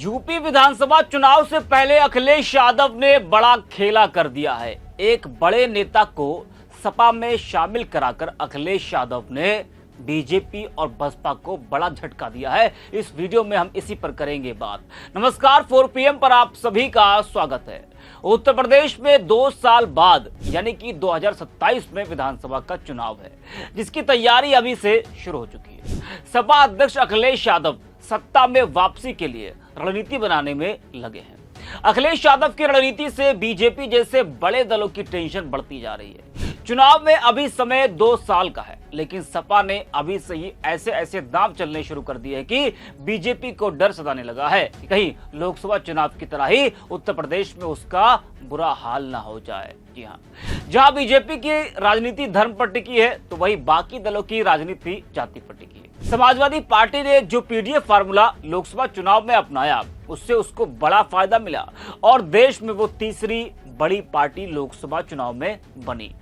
UP विधानसभा चुनाव से पहले अखिलेश यादव ने बड़ा खेला कर दिया है। एक बड़े नेता को सपा में शामिल कराकर अखिलेश यादव ने बीजेपी और बसपा को बड़ा झटका दिया है। इस वीडियो में हम इसी पर करेंगे बात। नमस्कार, 4 PM पर आप सभी का स्वागत है। उत्तर प्रदेश में 2 साल बाद यानी कि 2027 में विधानसभा का चुनाव है, जिसकी तैयारी अभी से शुरू हो चुकी है। सपा अध्यक्ष अखिलेश यादव सत्ता में वापसी के लिए रणनीति बनाने में लगे हैं। अखिलेश यादव की रणनीति से बीजेपी जैसे बड़े दलों की टेंशन बढ़ती जा रही है। चुनाव में अभी समय 2 साल का है, लेकिन सपा ने अभी से ही ऐसे दांव चलने शुरू कर दिए हैं कि बीजेपी को डर सताने लगा है कि कहीं लोकसभा चुनाव की तरह ही उत्तर प्रदेश में उसका बुरा हाल ना हो जाए। जी हाँ, जहां बीजेपी की राजनीति धर्म पर टिकी है, तो वही बाकी दलों की राजनीति जाति पर टिकी है। समाजवादी पार्टी ने जो पीडीएफ फार्मूला लोकसभा चुनाव में अपनाया, उससे उसको बड़ा फायदा मिला और देश में वो तीसरी बड़ी पार्टी लोकसभा चुनाव में बनी।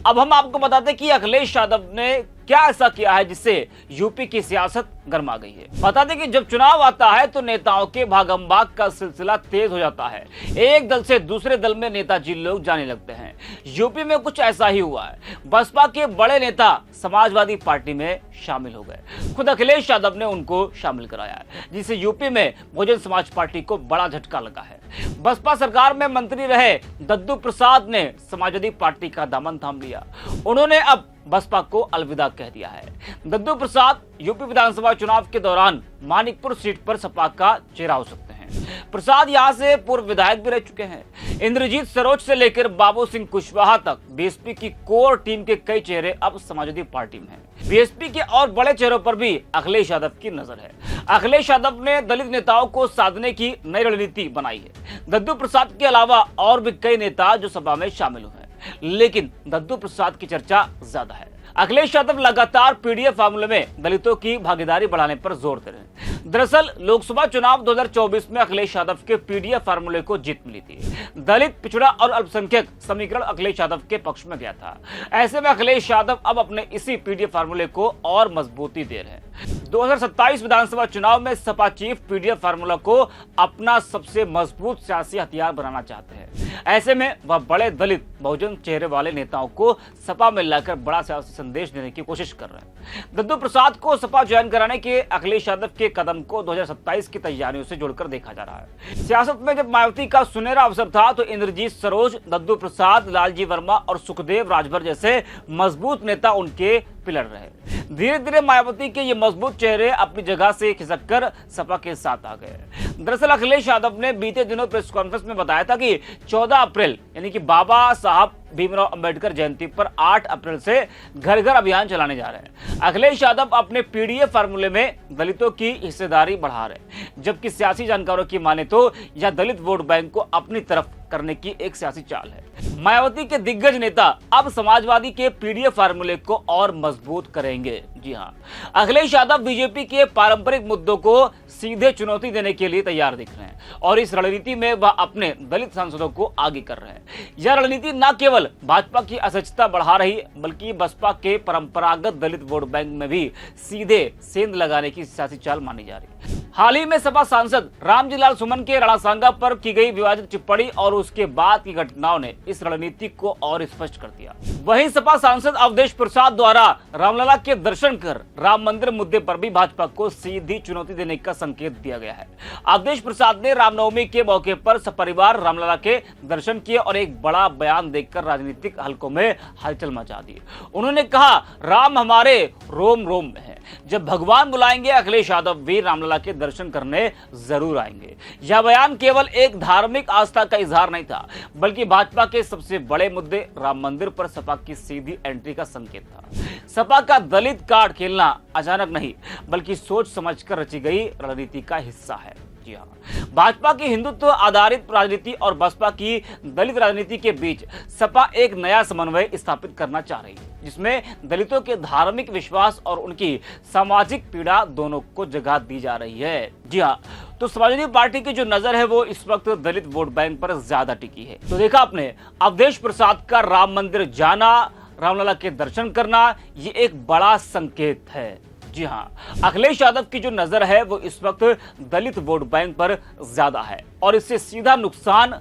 अब हम आपको बताते कि अखिलेश यादव ने क्या ऐसा किया है जिससे यूपी की सियासत गर्मा गई है। बता दें कि जब चुनाव आता है तो नेताओं के भागम-भाग का सिलसिला तेज हो जाता है। एक दल से दूसरे दल में नेताजी लोग जाने लगते हैं। यूपी में कुछ ऐसा ही हुआ है। बसपा के बड़े नेता समाजवादी पार्टी में शामिल हो गए। खुद अखिलेश यादव ने उनको शामिल कराया है, जिससे यूपी में बहुजन समाज पार्टी को बड़ा झटका लगा है। बसपा सरकार में मंत्री रहे दद्दू प्रसाद ने समाजवादी पार्टी का दामन थाम लिया। उन्होंने अब बसपा को अलविदा कह दिया है। दद्दू प्रसाद यूपी विधानसभा चुनाव के दौरान मानिकपुर सीट पर सपा का चेहरा हो सकते हैं। प्रसाद यहां से पूर्व विधायक भी रह चुके हैं। इंद्रजीत सरोज से लेकर बाबू सिंह कुशवाहा तक बीएसपी की कोर टीम के कई चेहरे अब समाजवादी पार्टी में हैं। बीएसपी के और बड़े चेहरों पर भी अखिलेश यादव की नजर है। अखिलेश यादव ने दलित नेताओं को साधने की नई रणनीति बनाई है। दद्दू प्रसाद के अलावा और भी कई नेता जो सभा में शामिल हुए हैं, लेकिन दद्दू प्रसाद की चर्चा ज्यादा है। अखिलेश यादव लगातार पीडीएफ फार्मूले में दलितों की भागीदारी बढ़ाने पर जोर दे रहे हैं। दरअसल लोकसभा चुनाव 2024 में अखिलेश यादव के पीडीएफ फार्मूले को जीत मिली थी। दलित, पिछड़ा और अल्पसंख्यक समीकरण अखिलेश यादव के पक्ष में गया था। ऐसे में अखिलेश यादव अब अपने इसी पीडीएफ फार्मूले को और मजबूती दे रहे हैं। 2027 विधानसभा चुनाव में सपा चीफ पीडीएफ फार्मूला को अपना सबसे मजबूत सियासी हथियार बनाना चाहते हैं। ऐसे में वह बड़े दलित बहुजन चेहरे वाले नेताओं को सपा में लाकर बड़ा सियासी संदेश देने की कोशिश कर रहे हैं। दद्दू प्रसाद को सपा ज्वाइन कराने के अखिलेश यादव के कदम को 2027 की तैयारियों से जोड़कर देखा जा रहा है। सियासत में जब मायावती का सुनहरा अवसर था, तो इंद्रजीत सरोज, दद्दू प्रसाद, लालजी वर्मा और सुखदेव राजभर जैसे मजबूत नेता उनके पिलर रहे। धीरे धीरे मायावती के ये मजबूत चेहरे अपनी जगह से खिसककर सपा के साथ आ गए। दरअसल अखिलेश यादव ने बीते दिनों प्रेस कॉन्फ्रेंस में बताया था कि 14 अप्रैल यानी कि बाबा साहब भीमराव अंबेडकर जयंती पर 8 अप्रैल से घर घर अभियान चलाने जा रहे हैं। अखिलेश यादव अपने पीडीएफ फार्मूले में दलितों की हिस्सेदारी बढ़ा रहे हैं, जबकि सियासी जानकारों की माने तो यह दलित वोट बैंक को अपनी तरफ करने की एक सियासी चाल है। मायावती के दिग्गज नेता अब समाजवादी के पीडीएफ फार्मूले को और मजबूत करेंगे। जी हाँ, अखिलेश यादव बीजेपी के पारंपरिक मुद्दों को सीधे चुनौती देने के लिए तैयार दिख रहे हैं और इस रणनीति में वह अपने दलित सांसदों को आगे कर रहे हैं। यह रणनीति न केवल भाजपा की असहजता बढ़ा रही है, बल्कि बसपा के परंपरागत दलित वोट बैंक में भी सीधे सेंध लगाने की सियासी चाल मानी जा रही है। हाल ही में सपा सांसद रामजी लाल सुमन के राणासांगा पर की गई विवादित टिप्पणी और उसके बाद की घटनाओं ने इस रणनीति को और स्पष्ट कर दिया। वहीं सपा सांसद अवधेश प्रसाद द्वारा रामलला के दर्शन कर राम मंदिर मुद्दे पर भी भाजपा को सीधी चुनौती देने का संकेत दिया गया है। अवधेश प्रसाद ने रामनवमी के मौके पर सपरिवार रामलला के दर्शन किए और एक बड़ा बयान देकर राजनीतिक हलकों में हलचल मचा दी। उन्होंने कहा, राम हमारे रोम रोम में है। जब भगवान बुलाएंगे, अखिलेश यादव भी रामलला के दर्शन करने जरूर आएंगे। यह बयान केवल एक धार्मिक आस्था का इजहार नहीं था, बल्कि भाजपा के सबसे बड़े मुद्दे राम मंदिर पर सपा की सीधी एंट्री का संकेत था। सपा का दलित कार्ड खेलना अचानक नहीं, बल्कि सोच समझकर रची गई रणनीति का हिस्सा है। जी हाँ, भाजपा की हिंदुत्व आधारित राजनीति और बसपा की दलित राजनीति के बीच सपा एक नया समन्वय स्थापित करना चाह रही है, जिसमें दलितों के धार्मिक विश्वास और उनकी सामाजिक पीड़ा दोनों को जगह दी जा रही है। जी हाँ, तो समाजवादी पार्टी की जो नजर है वो इस वक्त दलित वोट बैंक पर ज्यादा टिकी है। तो देखा आपने, अवधेश प्रसाद का राम मंदिर जाना, रामलला के दर्शन करना, ये एक बड़ा संकेत है। जी हां, अखिलेश यादव की जो नजर है वो इस वक्त दलित वोट बैंक पर ज्यादा है और इससे सीधा नुकसान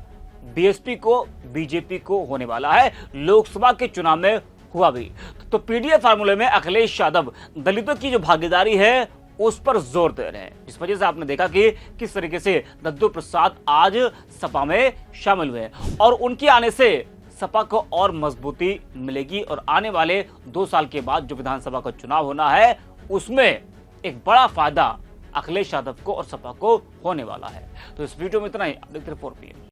बीएसपी को, बीजेपी को होने वाला है। लोकसभा के चुनाव में हुआ भी तो पीडीएफ फार्मूले में अखिलेश यादव दलितों की जो भागीदारी है उस पर जोर दे रहे हैं, जिस वजह से आपने देखा कि किस तरीके से दद्दू प्रसाद आज सपा में शामिल हुए और उनके आने से सपा को और मजबूती मिलेगी और आने वाले 2 साल के बाद जो विधानसभा का चुनाव होना है उसमें एक बड़ा फायदा अखिलेश यादव को और सपा को होने वाला है। तो इस वीडियो में इतना ही। आप देखते रहिए 4PM।